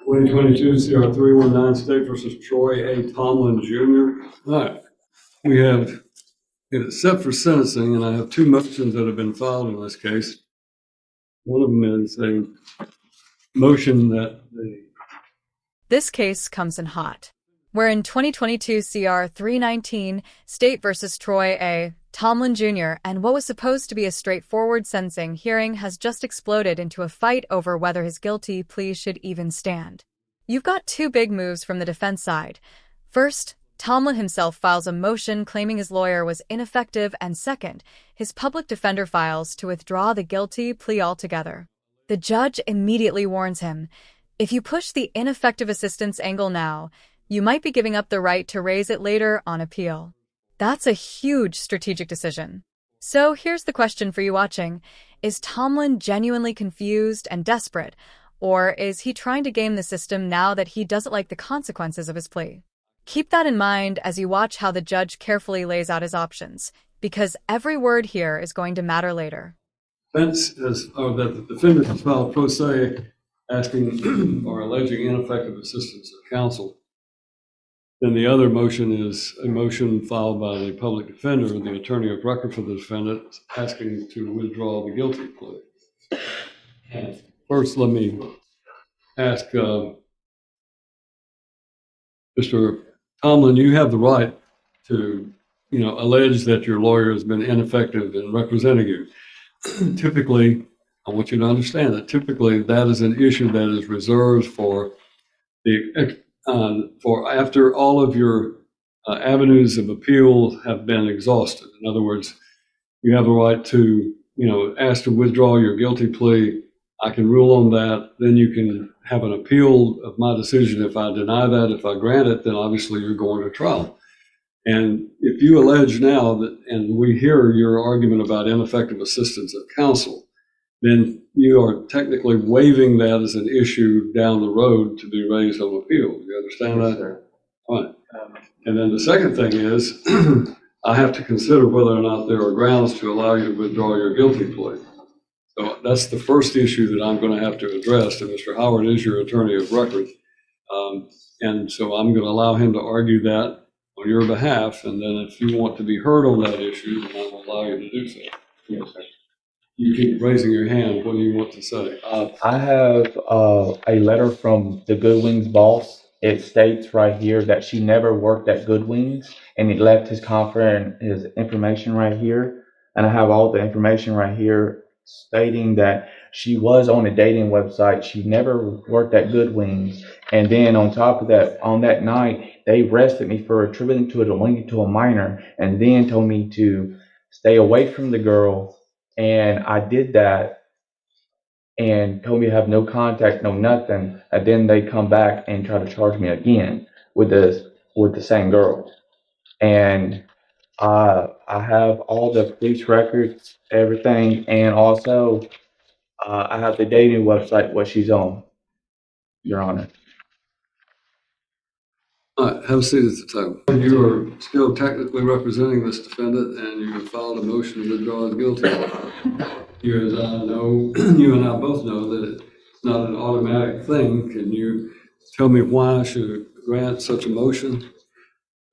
2022 CR 319 State versus Troy A. Tomlin Jr. All right, we have it set for sentencing, and I have two motions that have been filed in this case. One of them is a motion that This case comes in hot. We're in 2022 CR 319 State versus Troy A. Tomlin Jr., and what was supposed to be a straightforward sentencing hearing has just exploded into a fight over whether his guilty plea should even stand. You've got two big moves from the defense side. First, Tomlin himself files a motion claiming his lawyer was ineffective, and second, his public defender files to withdraw the guilty plea altogether. The judge immediately warns him, if you push the ineffective assistance angle now, you might be giving up the right to raise it later on appeal. That's a huge strategic decision. So here's the question for you watching. Is Tomlin genuinely confused and desperate, or is he trying to game the system now that he doesn't like the consequences of his plea? Keep that in mind as you watch how the judge carefully lays out his options, because every word here is going to matter later. that the defendant has filed pro se asking or alleging ineffective assistance of counsel. Then the other motion is a motion filed by the public defender, the attorney of record for the defendant, asking to withdraw the guilty plea. And first, let me ask Mr. Tomlin, you have the right to, allege that your lawyer has been ineffective in representing you. Typically, I want you to understand that typically that is an issue that is reserved for after all of your avenues of appeal have been exhausted. In other words, you have a right to, ask to withdraw your guilty plea. I can rule on that. Then you can have an appeal of my decision. If I deny that, if I grant it, then obviously you're going to trial. And if you allege now that, and we hear your argument about ineffective assistance of counsel, then you are technically waiving that as an issue down the road to be raised on appeal. You understand that? Sir. All right. And then the second thing is, I have to consider whether or not there are grounds to allow you to withdraw your guilty plea. So that's the first issue that I'm going to have to address. And Mr. Howard is your attorney of record. And so I'm going to allow him to argue that on your behalf. And then if you want to be heard on that issue, then I will allow you to do so. Yes, sir. You keep raising your hand. What do you want to say? I have a letter from the Goodwings boss. It states right here that she never worked at Goodwings, and it left his his information right here. And I have all the information right here stating that she was on a dating website. She never worked at Goodwings. And then on top of that, on that night, they arrested me for attributing to a link to a minor, and then told me to stay away from the girl. And I did that and told me to have no contact, no nothing. And then they come back and try to charge me again with the same girl. And I have all the police records, everything, and also I have the dating website what she's on, Your Honor. All right, have a seat at the table. You are still technically representing this defendant, and you have filed a motion to withdraw his guilty plea. You, as I know, you and I both know that it's not an automatic thing. Can you tell me why I should grant such a motion?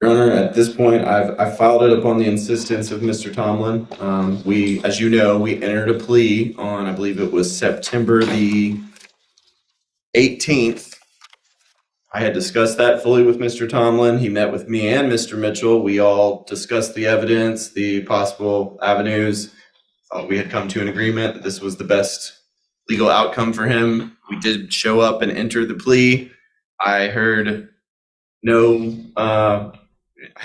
Your Honor, at this point, I filed it upon the insistence of Mr. Tomlin. We, as you know, we entered a plea on, I believe it was September the 18th. I had discussed that fully with Mr. Tomlin. He met with me and Mr. Mitchell. We all discussed the evidence, the possible avenues. We had come to an agreement that this was the best legal outcome for him. We did show up and enter the plea. I had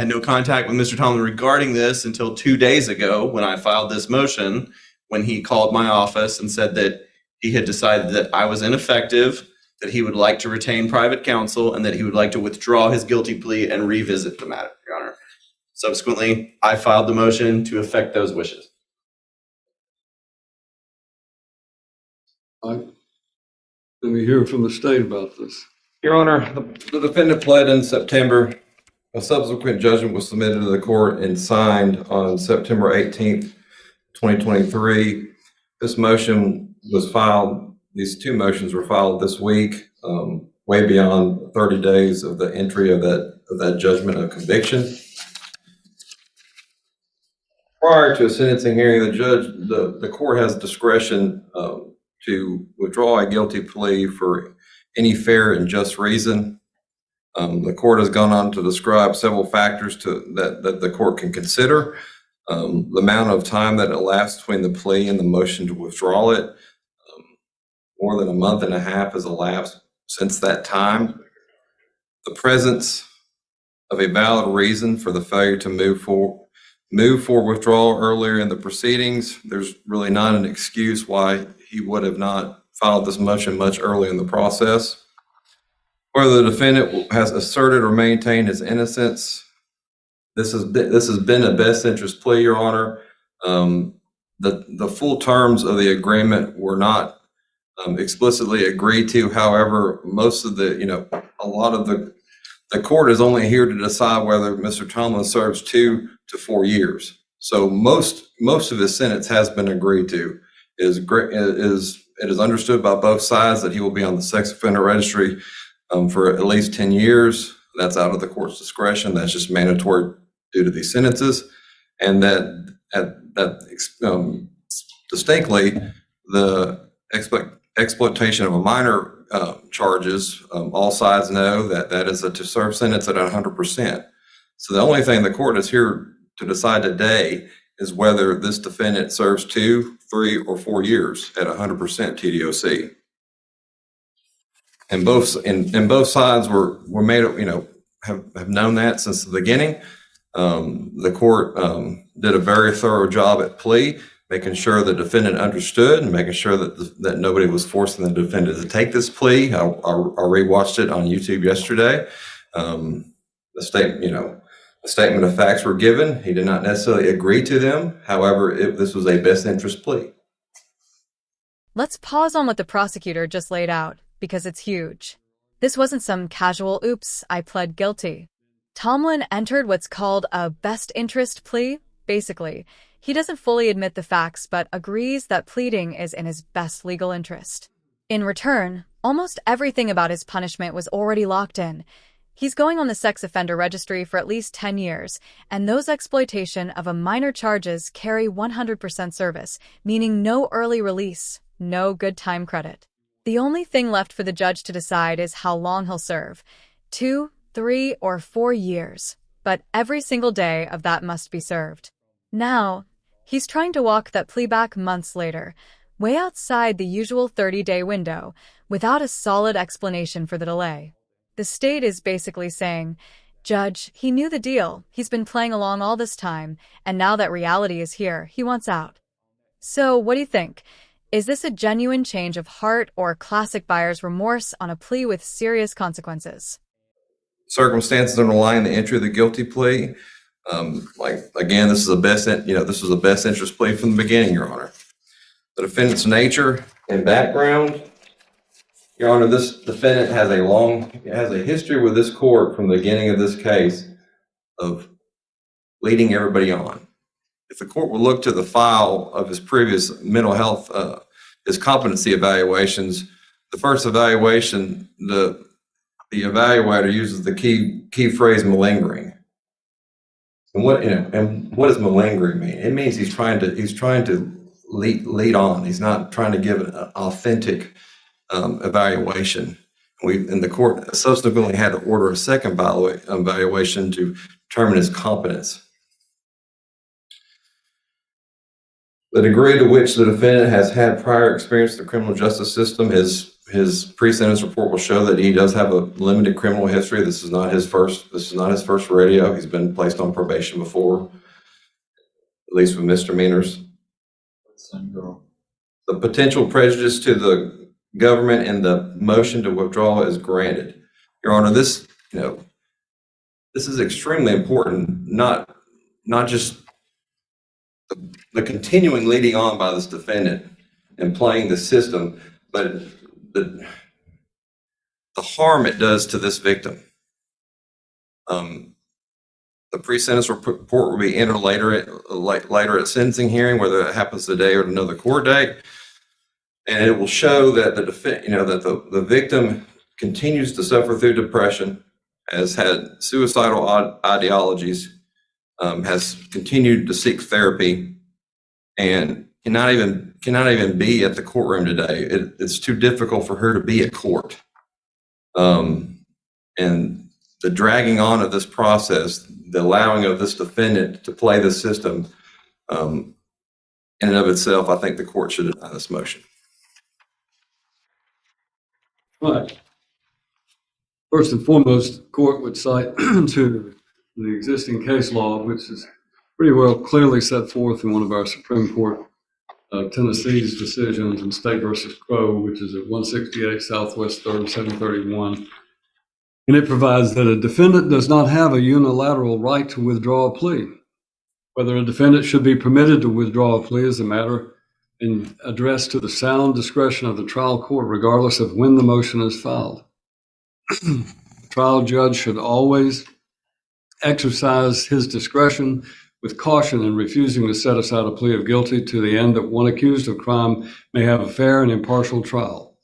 no contact with Mr. Tomlin regarding this until 2 days ago when I filed this motion, when he called my office and said that he had decided that I was ineffective, that he would like to retain private counsel, and that he would like to withdraw his guilty plea and revisit the matter, Your Honor. Subsequently, I filed the motion to effect those wishes. Let me hear from the state about this. Your Honor, the defendant pled in September. A subsequent judgment was submitted to the court and signed on September 18th, 2023. This motion was filed. These two motions were filed this week. way beyond 30 days of the entry of that judgment of conviction. Prior to a sentencing hearing, the court has discretion to withdraw a guilty plea for any fair and just reason. The court has gone on to describe several factors that the court can consider. The amount of time that elapsed between the plea and the motion to withdraw it. More than a month and a half has elapsed since that time. The presence of a valid reason for the failure to move for withdrawal earlier in the proceedings. There's really not an excuse why he would have not filed this motion much earlier in the process. Whether the defendant has asserted or maintained his innocence, this has been a best interest plea, Your Honor. The full terms of the agreement were not explicitly agreed to. However, most of a lot of the court is only here to decide whether Mr. Tomlin serves 2 to 4 years. So most of his sentence has been agreed to. It is understood by both sides that he will be on the sex offender registry for at least 10 years. That's out of the court's discretion. That's just mandatory due to these sentences. And distinctly, the exploitation of a minor charges, all sides know that is a to serve sentence at 100%. So the only thing the court is here to decide today is whether this defendant serves 2, 3, or 4 years at 100% TDOC. And both sides were made, have known that since the beginning. The court did a very thorough job at plea, making sure the defendant understood and making sure that nobody was forcing the defendant to take this plea. I rewatched it on YouTube yesterday. The statement of facts were given. He did not necessarily agree to them. However, this was a best interest plea. Let's pause on what the prosecutor just laid out, because it's huge. This wasn't some casual, oops, I pled guilty. Tomlin entered what's called a best interest plea. Basically, he doesn't fully admit the facts, but agrees that pleading is in his best legal interest. In return, almost everything about his punishment was already locked in. He's going on the sex offender registry for at least 10 years, and those exploitation of a minor charges carry 100% service, meaning no early release, no good time credit. The only thing left for the judge to decide is how long he'll serve, 2, 3, or 4 years, but every single day of that must be served. Now, he's trying to walk that plea back months later, way outside the usual 30-day window, without a solid explanation for the delay. The state is basically saying, Judge, he knew the deal, he's been playing along all this time, and now that reality is here, he wants out. So, what do you think? Is this a genuine change of heart or classic buyer's remorse on a plea with serious consequences? Circumstances underlying the entry of the guilty plea. Again, this is a best interest plea from the beginning, Your Honor. The defendant's nature and background. Your Honor, this defendant has a history with this court from the beginning of this case of leading everybody on. If the court will look to the file of his previous mental health, his competency evaluations, the first evaluation, the evaluator uses the key phrase malingering. And what does malingering mean? It means he's trying to lead on. He's not trying to give an authentic evaluation. And the court subsequently had to order a second evaluation to determine his competence. The degree to which the defendant has had prior experience in the criminal justice system, his pre-sentence report will show that he does have a limited criminal history. This is not his first rodeo. He's been placed on probation before, at least with misdemeanors. The potential prejudice to the government and the motion to withdraw is granted. Your Honor, this is extremely important, not just the continuing leading on by this defendant and playing the system, but the harm it does to this victim. The pre-sentence report will be entered later at sentencing hearing, whether it happens today or another court date, and it will show that the victim continues to suffer through depression, has had suicidal ideologies, has continued to seek therapy, and cannot even be at the courtroom today. It's too difficult for her to be at court. And the dragging on of this process, the allowing of this defendant to play the system, in and of itself, I think the court should deny this motion. Right. First and foremost, the court would cite to the existing case law, which is pretty well clearly set forth in one of our Supreme Court Tennessee's decisions in State versus Crow, which is at 168 Southwest 3rd, 731. And it provides that a defendant does not have a unilateral right to withdraw a plea. Whether a defendant should be permitted to withdraw a plea is a matter addressed to the sound discretion of the trial court, regardless of when the motion is filed. The trial judge should always exercise his discretion with caution in refusing to set aside a plea of guilty to the end that one accused of crime may have a fair and impartial trial.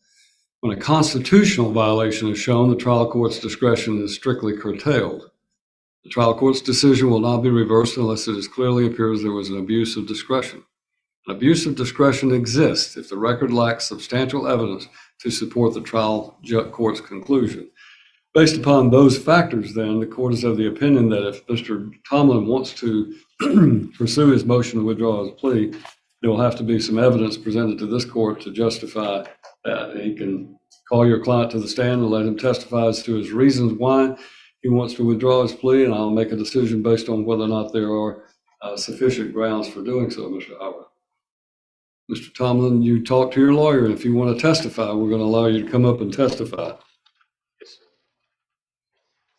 When a constitutional violation is shown, the trial court's discretion is strictly curtailed. The trial court's decision will not be reversed unless it clearly appears there was an abuse of discretion. An abuse of discretion exists if the record lacks substantial evidence to support the trial court's conclusion. Based upon those factors, then, the court is of the opinion that if Mr. Tomlin wants to pursue his motion to withdraw his plea, there will have to be some evidence presented to this court to justify that. He can call your client to the stand and let him testify as to his reasons why he wants to withdraw his plea, and I'll make a decision based on whether or not there are sufficient grounds for doing so, Mr. Howard. Mr. Tomlin, you talk to your lawyer, and if you want to testify, we're going to allow you to come up and testify.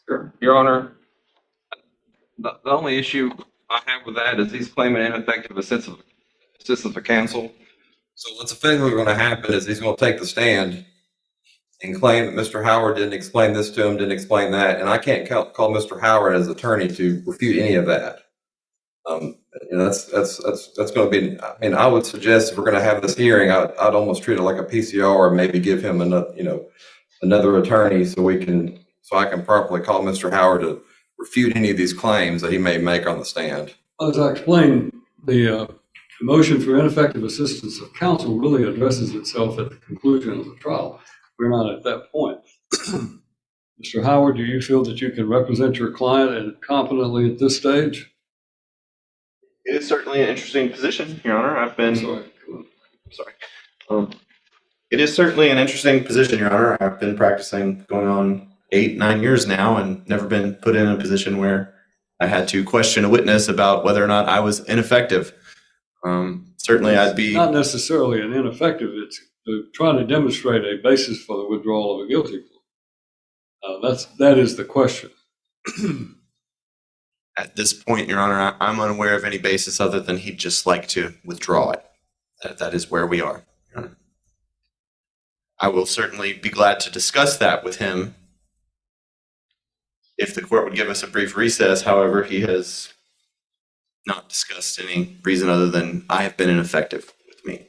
Sure. Your Honor, the only issue I have with that is he's claiming ineffective assistance of counsel. So what's effectively going to happen is he's going to take the stand and claim that Mr. Howard didn't explain this to him, didn't explain that, and I can't call Mr. Howard as attorney to refute any of that. That's going to be. I mean, I would suggest if we're going to have this hearing, I'd almost treat it like a PCR, and maybe give him another attorney so I can properly call Mr. Howard to refute any of these claims that he may make on the stand. As I explained, the motion for ineffective assistance of counsel really addresses itself at the conclusion of the trial. We're not at that point. Mr. Howard, do you feel that you can represent your client competently at this stage? It is certainly an interesting position, Your Honor. It is certainly an interesting position, Your Honor. I've been practicing going on 8-9 years now and never been put in a position where I had to question a witness about whether or not I was ineffective. Certainly I'd be... Not necessarily an ineffective, it's trying to demonstrate a basis for the withdrawal of a guilty plea. That is the question. At this point, Your Honor, I'm unaware of any basis other than he'd just like to withdraw it. That is where we are, Your Honor. I will certainly be glad to discuss that with him if the court would give us a brief recess. However, he has not discussed any reason other than I have been ineffective with me.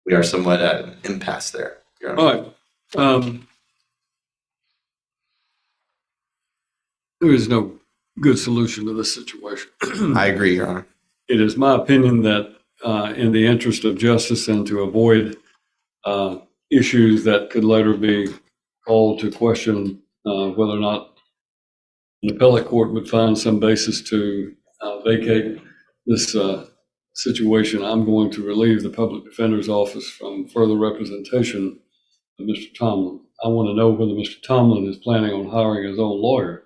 We are somewhat at an impasse there, Your Honor. All right. There is no good solution to this situation. I agree, Your Honor. It is my opinion that in the interest of justice and to avoid issues that could later be called to question whether or not an appellate court would find some basis to vacate this situation, I'm going to relieve the public defender's office from further representation of Mr. Tomlin. I want to know whether Mr. Tomlin is planning on hiring his own lawyer.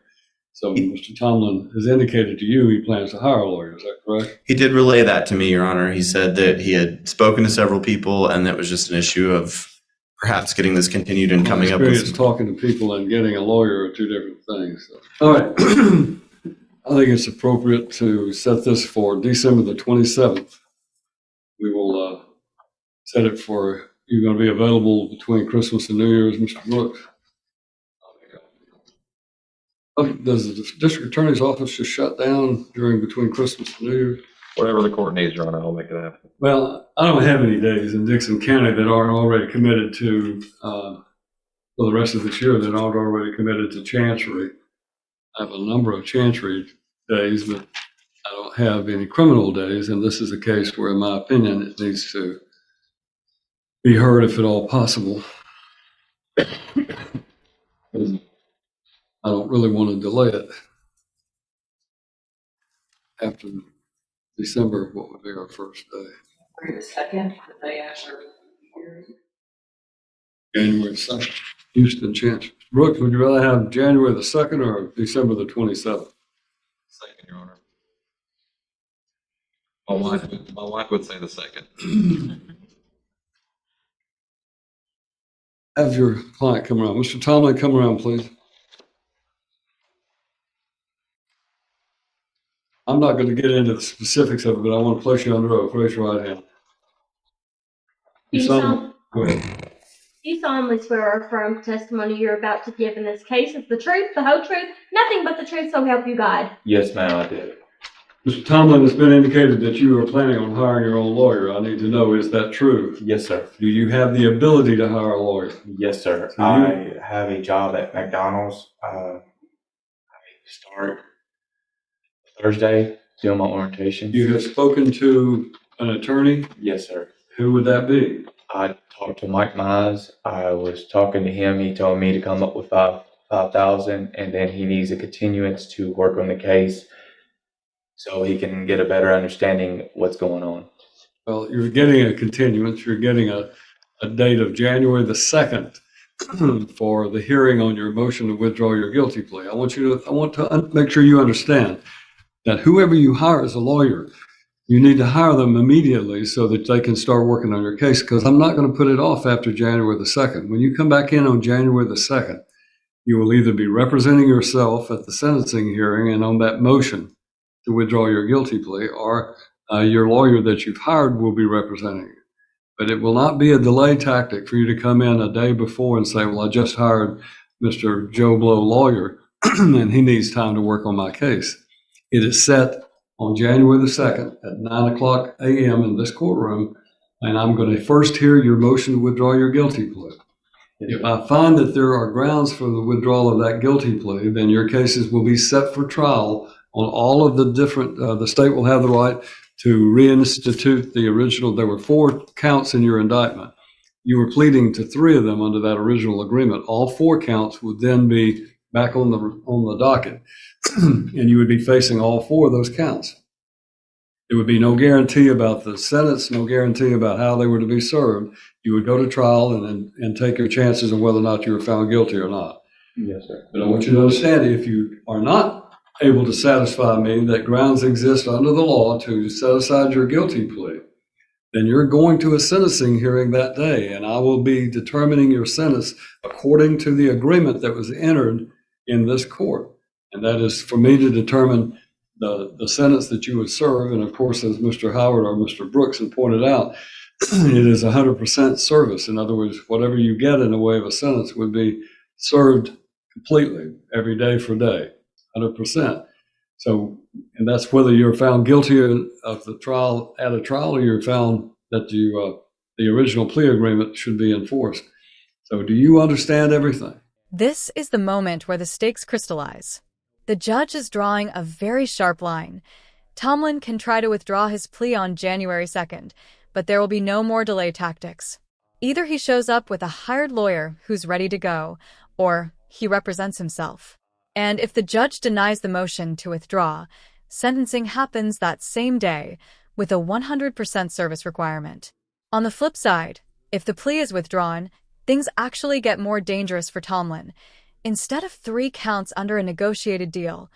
So Mr. Tomlin has indicated to you he plans to hire a lawyer. Is that correct? He did relay that to me, Your Honor. He said that he had spoken to several people and that was just an issue of perhaps getting this continued and coming up with... Experience talking to people and getting a lawyer are two different things. So. All right. I think it's appropriate to set this for December the 27th. We will set it for, you're going to be available between Christmas and New Year's, Mr. Brooks. Does the district attorney's office just shut down between Christmas and New Year's? Whatever the court needs, Your Honor, I'll make it happen. Well, I don't have any days in Dixon County that aren't already committed to, for the rest of this year, that aren't already committed to Chancery. I have a number of Chancery days, but I don't have any criminal days, and this is a case where, in my opinion, it needs to be heard if at all possible. I don't really want to delay it after December, what would be our first day? The second, the day after the hearing. January 2nd, Houston Chancery. Brooks, would you rather have January the 2nd or December the 27th? Second, Your Honor. My wife would say the second. Have your client come around. Mr. Tomlin, come around, please. I'm not going to get into the specifics of it, but I want to place you under oath. Raise your right hand. Go ahead. You solemnly swear or affirm testimony you're about to give in this case is the truth, the whole truth, nothing but the truth, so help you God. Yes, ma'am, I did. Mr. Tomlin, it's been indicated that you are planning on hiring your own lawyer. I need to know, is that true? Yes, sir. Do you have the ability to hire a lawyer? Yes, sir. So I have a job at McDonald's. I start Thursday, doing my orientation. You have spoken to an attorney? Yes, sir. Who would that be? I talked to Mike Mize. I was talking to him. He told me to come up with 5,000, and then he needs a continuance to work on the case so he can get a better understanding what's going on. Well, you're getting a continuance. You're getting a date of January the 2nd for the hearing on your motion to withdraw your guilty plea. I want to make sure you understand that whoever you hire as a lawyer, you need to hire them immediately so that they can start working on your case, because I'm not going to put it off after January the 2nd. When you come back in on January the 2nd, you will either be representing yourself at the sentencing hearing and on that motion to withdraw your guilty plea, or your lawyer that you've hired will be representing you. But it will not be a delay tactic for you to come in a day before and say, well, I just hired Mr. Joe Blow lawyer and he needs time to work on my case. It is set on January the 2nd at 9:00 a.m. in this courtroom, and I'm going to first hear your motion to withdraw your guilty plea. If I find that there are grounds for the withdrawal of that guilty plea, then your cases will be set for trial on all of the different, the state will have the right to reinstitute the original. There were 4 counts in your indictment. You were pleading to 3 of them under that original agreement. All 4 counts would then be back on the docket, and you would be facing all 4 of those counts. There would be no guarantee about the sentence, no guarantee about how they were to be served. You would go to trial and take your chances on whether or not you were found guilty or not. Yes, sir. But I want you to understand, if you are not able to satisfy me that grounds exist under the law to set aside your guilty plea, then you're going to a sentencing hearing that day, and I will be determining your sentence according to the agreement that was entered in this court. And that is for me to determine the sentence that you would serve. And of course, as Mr. Howard or Mr. Brooks had pointed out, it is 100% service. In other words, whatever you get in the way of a sentence would be served completely every day for day, 100%. So, and that's whether you're found guilty of the trial at a trial, or you're found that the original plea agreement should be enforced. So do you understand everything? This is the moment where the stakes crystallize. The judge is drawing a very sharp line. Tomlin can try to withdraw his plea on January 2nd, but there will be no more delay tactics. Either he shows up with a hired lawyer who's ready to go, or he represents himself. And if the judge denies the motion to withdraw, sentencing happens that same day with a 100% service requirement. On the flip side, if the plea is withdrawn, things actually get more dangerous for Tomlin. Instead of 3 counts under a negotiated deal,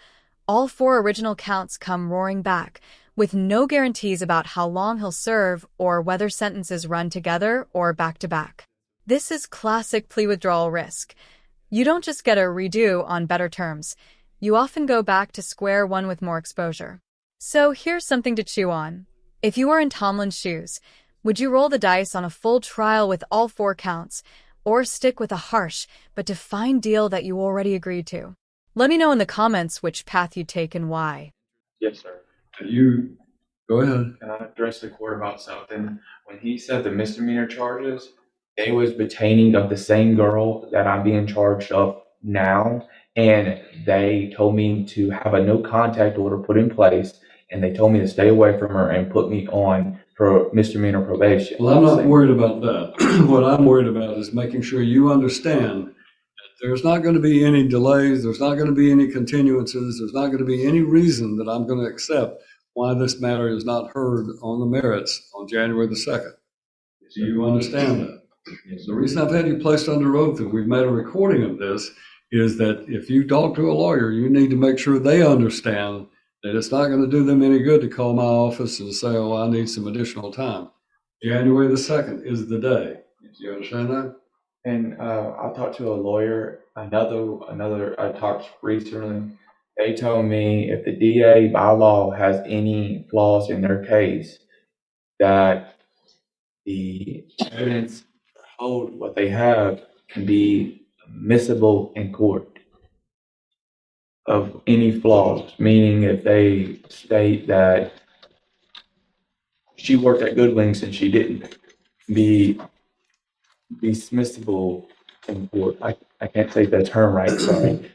all 4 original counts come roaring back, with no guarantees about how long he'll serve or whether sentences run together or back to back. This is classic plea withdrawal risk. You don't just get a redo on better terms. You often go back to square one with more exposure. So here's something to chew on. If you were in Tomlin's shoes, would you roll the dice on a full trial with all 4 counts, or stick with a harsh but defined deal that you already agreed to? Let me know in the comments which path you'd take and why. Yes, sir. You Go ahead. Can I address the court about something? When he said the misdemeanor charges, they was pertaining of the same girl that I'm being charged of now, and they told me to have a no contact order put in place, and they told me to stay away from her and put me on for misdemeanor probation. Well, I'm not worried about that. What I'm worried about is making sure you understand that there's not going to be any delays, there's not going to be any continuances, there's not going to be any reason that I'm going to accept why this matter is not heard on the merits on January the 2nd. Do you understand that? The reason I've had you placed under oath and we've made a recording of this is that if you talk to a lawyer, you need to make sure they understand that it's not going to do them any good to call my office and say, oh, I need some additional time. January the 2nd is the day. Do you understand that? And I talked to a lawyer, another I talked recently. They told me if the DA by law has any flaws in their case, that the evidence hold what they have can be admissible in court of any flaws, meaning if they state that she worked at Goodwings and she didn't, be dismissible in court. I can't say that term right, sorry.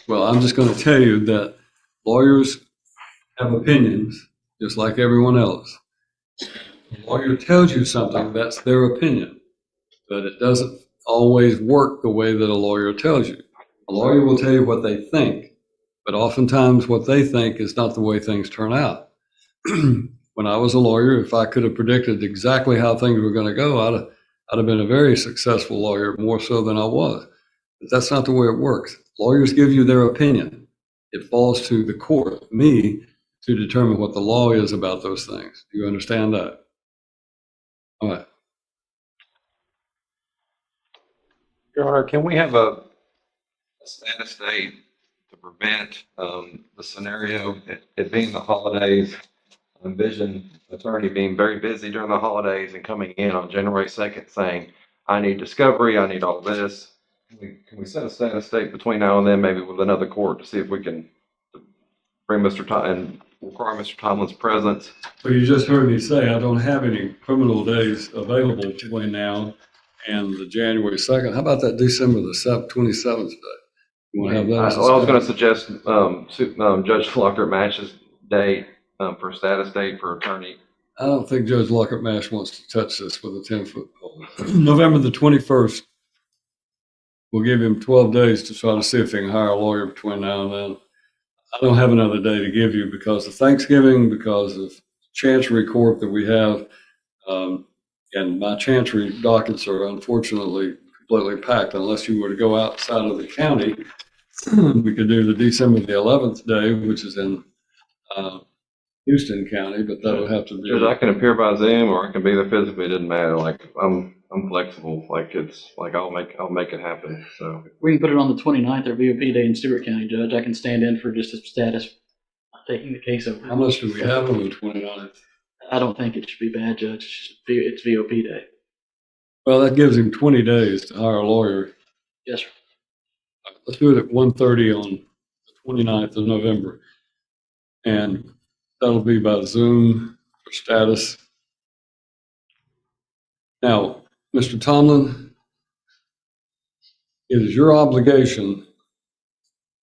Well, I'm just going to tell you that lawyers have opinions just like everyone else. The lawyer tells you something, that's their opinion, but it doesn't always work the way that a lawyer tells you. A lawyer will tell you what they think, but oftentimes what they think is not the way things turn out. When I was a lawyer, if I could have predicted exactly how things were going to go, I'd have been a very successful lawyer, more so than I was. But that's not the way it works. Lawyers give you their opinion. It falls to the court, me, to determine what the law is about those things. Do you understand that? All right. Your Honor, can we have a status date to prevent the scenario, it being the holidays? I envision attorney being very busy during the holidays and coming in on January 2nd saying, I need discovery, I need all this. Can we set a status date between now and then, maybe with another court, to see if we can bring Mr. and require Mr. Tomlin's presence? Well, you just heard me say I don't have any criminal days available between now and the January 2nd. How about that December the 27th day? You want to have that? As a Well, I was going to status? suggest Judge Lockhart Match's date for status date for attorney. I don't think Judge Lockhart Mash wants to touch this with a 10-foot pole. November the 21st, we'll give him 12 days to try to see if he can hire a lawyer between now and then. I don't have another day to give you because of Thanksgiving, because of Chancery Court that we have. And my Chancery dockets are unfortunately completely packed unless you were to go outside of the county. We could do the December the 11th day, which is in Houston County, but that would have to be. Judge, I can appear by Zoom or I can be there physically. It doesn't matter. Like I'm flexible. Like it's like I'll make it happen. So We can put it on the 29th or VOP day in Stewart County, Judge. I can stand in for just a status, taking the case over. How much do we have on the 29th? I don't think it should be bad, Judge. It's VOP day. Well, that gives him 20 days to hire a lawyer. Yes, sir. Let's do it at 1:30 on the 29th of November. And that'll be by Zoom for status. Now, Mr. Tomlin, it is your obligation.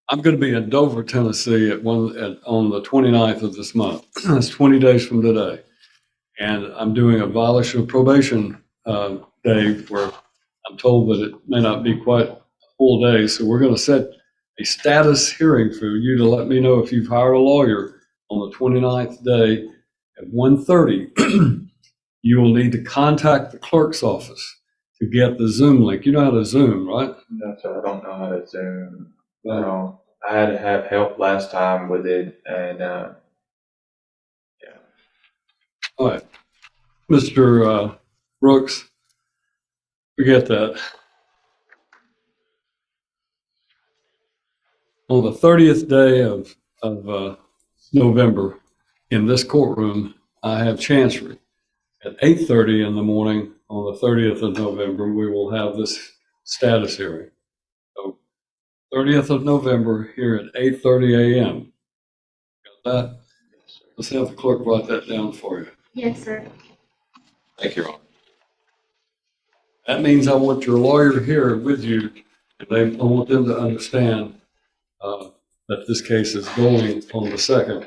I'm going to be in Dover, Tennessee on the 29th of this month. That's 20 days from today. And I'm doing a violation of probation day where I'm told that it may not be quite a full day. So we're going to set a status hearing for you to let me know if you've hired a lawyer on the 29th day at 1:30. You will need to contact the clerk's office to get the Zoom link. You know how to Zoom, right? No, sir, I don't know how to Zoom. No, I had to have help last time with it, and yeah. All right. Mr. Brooks, forget that. On the 30th day of November, in this courtroom, I have Chancery. At 8:30 in the morning on the 30th of November, we will have this status hearing. So 30th of November here at 8:30 a.m. Got that? Yes, sir. Let's have the clerk write that down for you. Yes, sir. Thank you, Your Honor. That means I want your lawyer here with you, and I want them to understand that this case is going on the second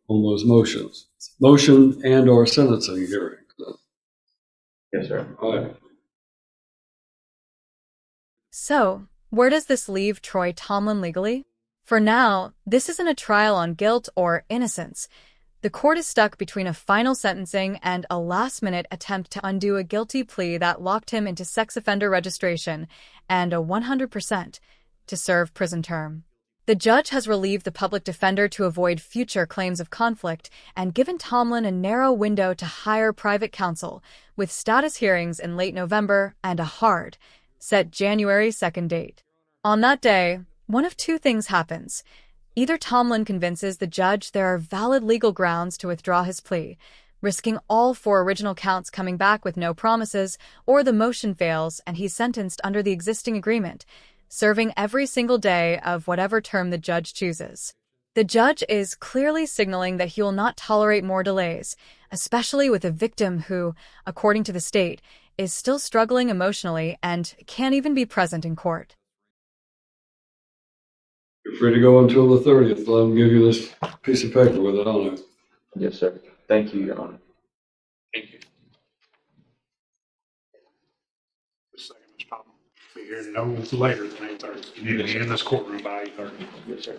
on those motions. Motion and or sentencing hearing. Yes, sir. All right. So, where does this leave Troy Tomlin legally? For now, this isn't a trial on guilt or innocence. The court is stuck between a final sentencing and a last-minute attempt to undo a guilty plea that locked him into sex offender registration and a 100% to serve prison term. The judge has relieved the public defender to avoid future claims of conflict and given Tomlin a narrow window to hire private counsel, with status hearings in late November and a hard, set January 2nd date. On that day, one of two things happens. Either Tomlin convinces the judge there are valid legal grounds to withdraw his plea, risking all 4 original counts coming back with no promises, or the motion fails and he's sentenced under the existing agreement, serving every single day of whatever term the judge chooses. The judge is clearly signaling that he will not tolerate more delays, especially with a victim who, according to the state, is still struggling emotionally and can't even be present in court. You're free to go until the 30th. Let them give you this piece of paper with it on it. Yes, sir. Thank you, Your Honor. Thank you. Just a second, Mr. Tomlin. Be here no later than 8:30. You need to be in this courtroom by 8:30. Yes, sir.